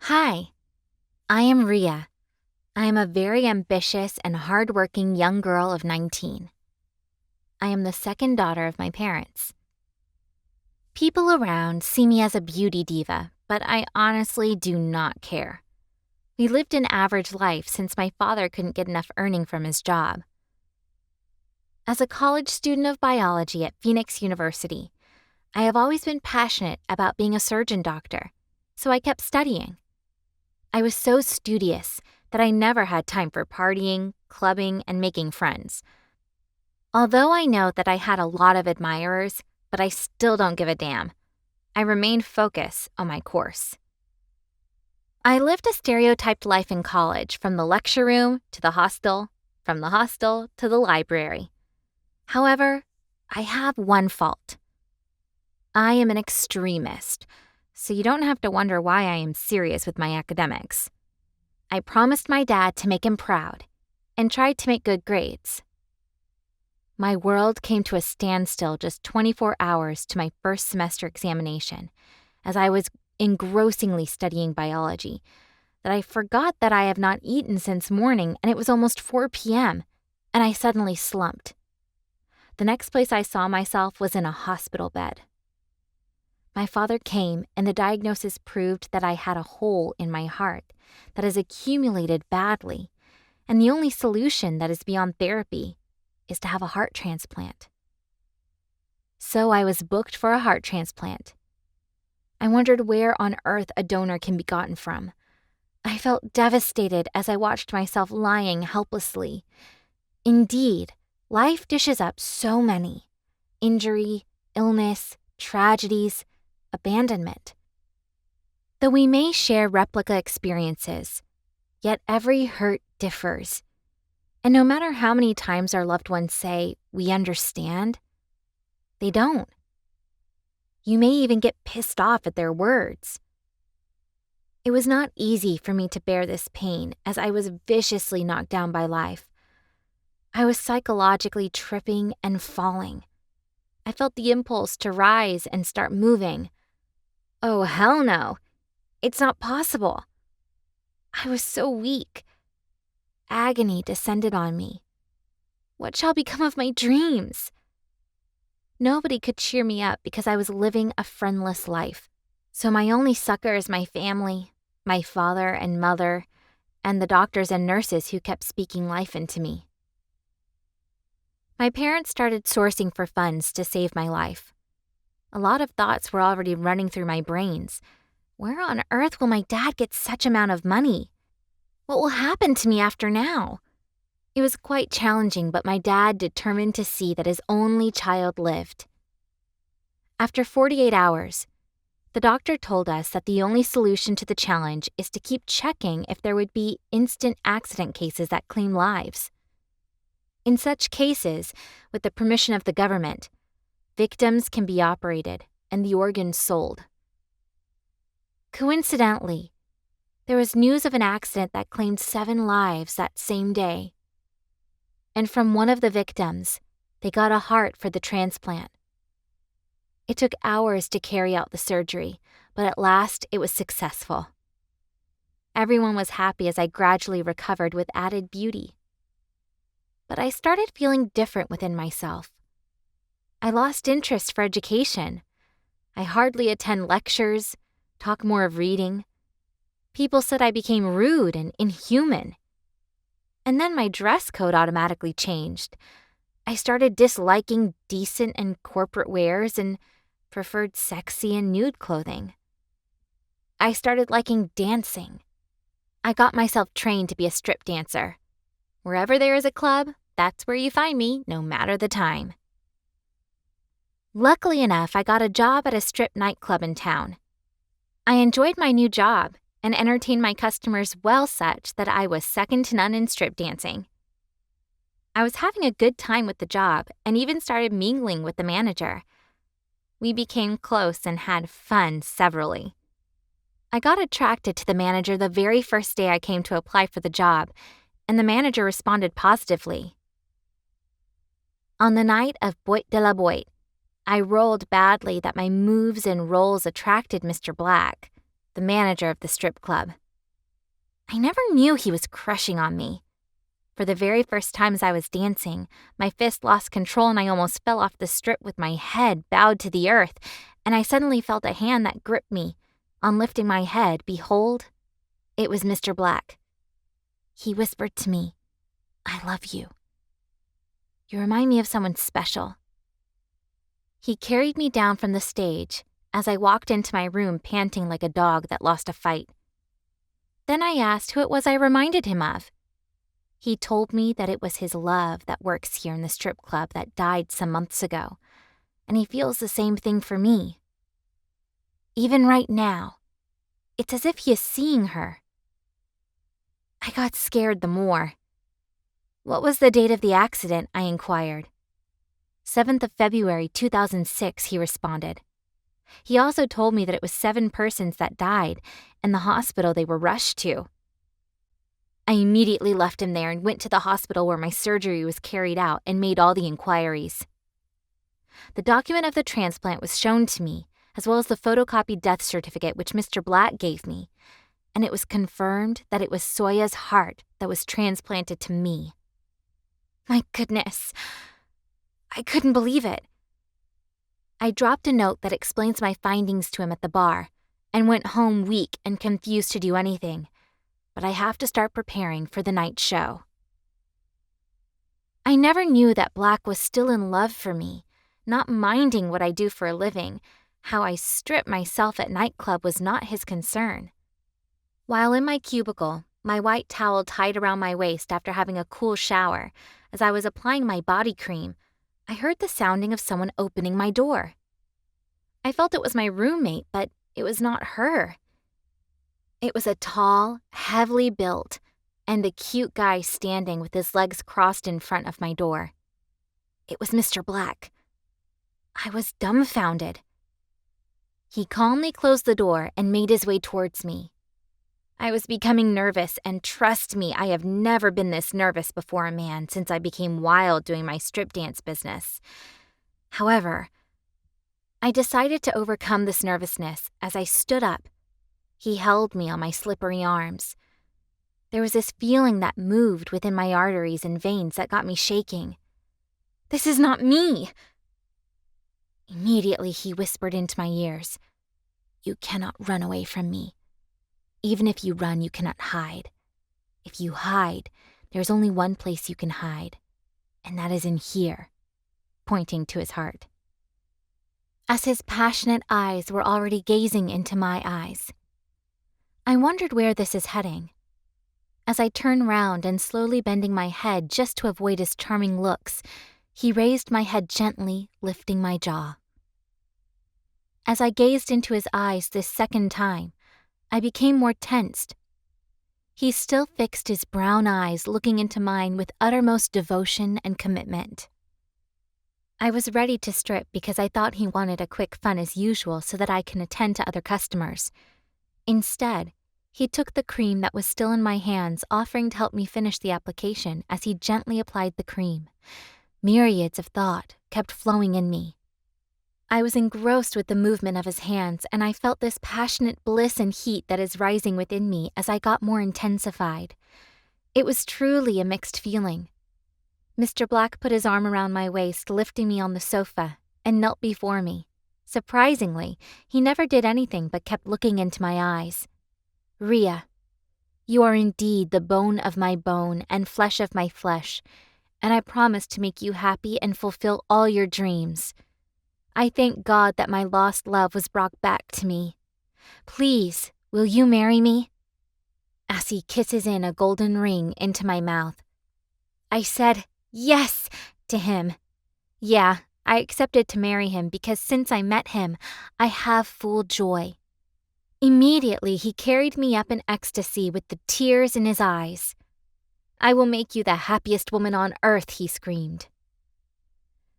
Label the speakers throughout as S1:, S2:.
S1: Hi, I am Ria. I am a very ambitious and hardworking young girl of 19. I am the second daughter of my parents. People around see me as a beauty diva, but I honestly do not care. We lived an average life since my father couldn't get enough earning from his job. As a college student of biology at Phoenix University, I have always been passionate about being a surgeon doctor, so I kept studying. I was so studious that I never had time for partying, clubbing, and making friends. Although I know that I had a lot of admirers, but I still don't give a damn. I remained focused on my course. I lived a stereotyped life in college, from the lecture room to the hostel, from the hostel to the library. However, I have one fault. I am an extremist, so you don't have to wonder why I am serious with my academics. I promised my dad to make him proud and tried to make good grades. My world came to a standstill just 24 hours to my first semester examination, as I was engrossingly studying biology, that I forgot that I have not eaten since morning and it was almost 4 p.m., and I suddenly slumped. The next place I saw myself was in a hospital bed. My father came, and the diagnosis proved that I had a hole in my heart that has accumulated badly, and the only solution that is beyond therapy is to have a heart transplant. So I was booked for a heart transplant. I wondered where on earth a donor can be gotten from. I felt devastated as I watched myself lying helplessly. Indeed, life dishes up so many: injury, illness, tragedies, abandonment. Though we may share replica experiences, yet every hurt differs. And no matter how many times our loved ones say, "We understand," they don't. You may even get pissed off at their words. It was not easy for me to bear this pain, as I was viciously knocked down by life. I was psychologically tripping and falling. I felt the impulse to rise and start moving. Oh, hell no. It's not possible. I was so weak. Agony descended on me. What shall become of my dreams? Nobody could cheer me up because I was living a friendless life. So my only succor is my family, my father and mother, and the doctors and nurses who kept speaking life into me. My parents started sourcing for funds to save my life. A lot of thoughts were already running through my brains. Where on earth will my dad get such amount of money? What will happen to me after now? It was quite challenging, but my dad determined to see that his only child lived. After 48 hours, the doctor told us that the only solution to the challenge is to keep checking if there would be instant accident cases that claim lives. In such cases, with the permission of the government, victims can be operated and the organs sold. Coincidentally, there was news of an accident that claimed 7 lives that same day. And from one of the victims, they got a heart for the transplant. It took hours to carry out the surgery, but at last it was successful. Everyone was happy as I gradually recovered with added beauty. But I started feeling different within myself. I lost interest for education. I hardly attend lectures, talk more of reading. People said I became rude and inhuman. And then my dress code automatically changed. I started disliking decent and corporate wears and preferred sexy and nude clothing. I started liking dancing. I got myself trained to be a strip dancer. Wherever there is a club, that's where you find me, no matter the time. Luckily enough, I got a job at a strip nightclub in town. I enjoyed my new job and entertained my customers well such that I was second to none in strip dancing. I was having a good time with the job and even started mingling with the manager. We became close and had fun severally. I got attracted to the manager the very first day I came to apply for the job, and the manager responded positively. On the night of Boîte de la Boîte, I rolled badly that my moves and rolls attracted Mr. Black, the manager of the strip club. I never knew he was crushing on me. For the very first time as I was dancing, my fist lost control and I almost fell off the strip with my head bowed to the earth, and I suddenly felt a hand that gripped me. On lifting my head, behold, it was Mr. Black. He whispered to me, "I love you. You remind me of someone special." He carried me down from the stage as I walked into my room panting like a dog that lost a fight. Then I asked who it was I reminded him of. He told me that it was his love that works here in the strip club that died some months ago, and he feels the same thing for me. Even right now, it's as if he is seeing her. I got scared the more. "What was the date of the accident?" I inquired. 7th of February, 2006, he responded. He also told me that it was 7 persons that died, and the hospital they were rushed to. I immediately left him there and went to the hospital where my surgery was carried out and made all the inquiries. The document of the transplant was shown to me, as well as the photocopied death certificate which Mr. Black gave me, and it was confirmed that it was Soya's heart that was transplanted to me. My goodness, I couldn't believe it. I dropped a note that explains my findings to him at the bar and went home weak and confused to do anything, but I have to start preparing for the night show. I never knew that Black was still in love for me, not minding what I do for a living. How I strip myself at nightclub was not his concern. While in my cubicle, my white towel tied around my waist after having a cool shower, as I was applying my body cream, I heard the sounding of someone opening my door. I felt it was my roommate, but it was not her. It was a tall, heavily built, and a cute guy standing with his legs crossed in front of my door. It was Mr. Black. I was dumbfounded. He calmly closed the door and made his way towards me. I was becoming nervous, and trust me, I have never been this nervous before a man since I became wild doing my strip dance business. However, I decided to overcome this nervousness as I stood up. He held me on my slippery arms. There was this feeling that moved within my arteries and veins that got me shaking. "This is not me!" Immediately, he whispered into my ears, "You cannot run away from me. Even if you run, you cannot hide. If you hide, there's only one place you can hide, and that is in here," pointing to his heart. As his passionate eyes were already gazing into my eyes, I wondered where this is heading. As I turned round and slowly bending my head just to avoid his charming looks, he raised my head gently, lifting my jaw. As I gazed into his eyes this second time, I became more tensed. He still fixed his brown eyes looking into mine with uttermost devotion and commitment. I was ready to strip because I thought he wanted a quick fun as usual so that I can attend to other customers. Instead, he took the cream that was still in my hands, offering to help me finish the application as he gently applied the cream. Myriads of thought kept flowing in me. I was engrossed with the movement of his hands, and I felt this passionate bliss and heat that is rising within me as I got more intensified. It was truly a mixed feeling. Mr. Black put his arm around my waist, lifting me on the sofa, and knelt before me. Surprisingly, he never did anything but kept looking into my eyes. "Rhea, you are indeed the bone of my bone and flesh of my flesh, and I promise to make you happy and fulfill all your dreams. I thank God that my lost love was brought back to me. Please, will you marry me?" As he kisses in a golden ring into my mouth. I said yes to him. Yeah, I accepted to marry him because since I met him, I have full joy. Immediately, he carried me up in ecstasy with the tears in his eyes. "I will make you the happiest woman on earth," he screamed.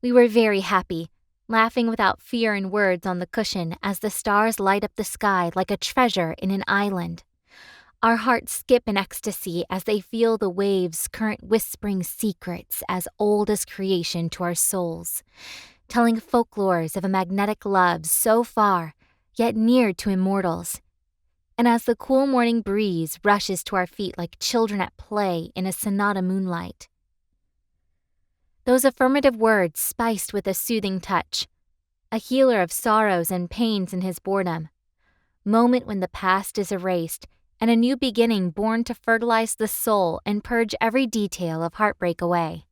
S1: We were very happy, laughing without fear in words on the cushion as the stars light up the sky like a treasure in an island. Our hearts skip in ecstasy as they feel the waves' current whispering secrets as old as creation to our souls, telling folklores of a magnetic love so far, yet near to immortals. and as the cool morning breeze rushes to our feet like children at play in a sonata moonlight. Those affirmative words spiced with a soothing touch, a healer of sorrows and pains in his boredom, moment when the past is erased and a new beginning born to fertilize the soul and purge every detail of heartbreak away.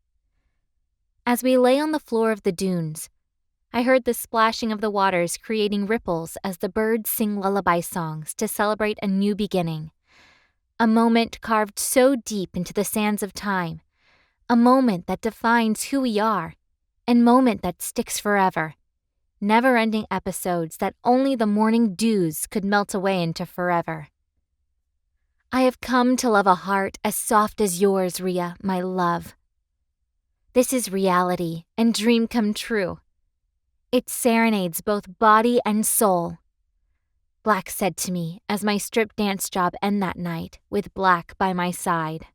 S1: As we lay on the floor of the dunes, I heard the splashing of the waters creating ripples as the birds sing lullaby songs to celebrate a new beginning. A moment carved so deep into the sands of time, a moment that defines who we are, and moment that sticks forever. Never-ending episodes that only the morning dews could melt away into forever. I have come to love a heart as soft as yours, Rhea, my love. This is reality and dream come true. It serenades both body and soul. Black said to me as my strip dance job ended that night with Black by my side.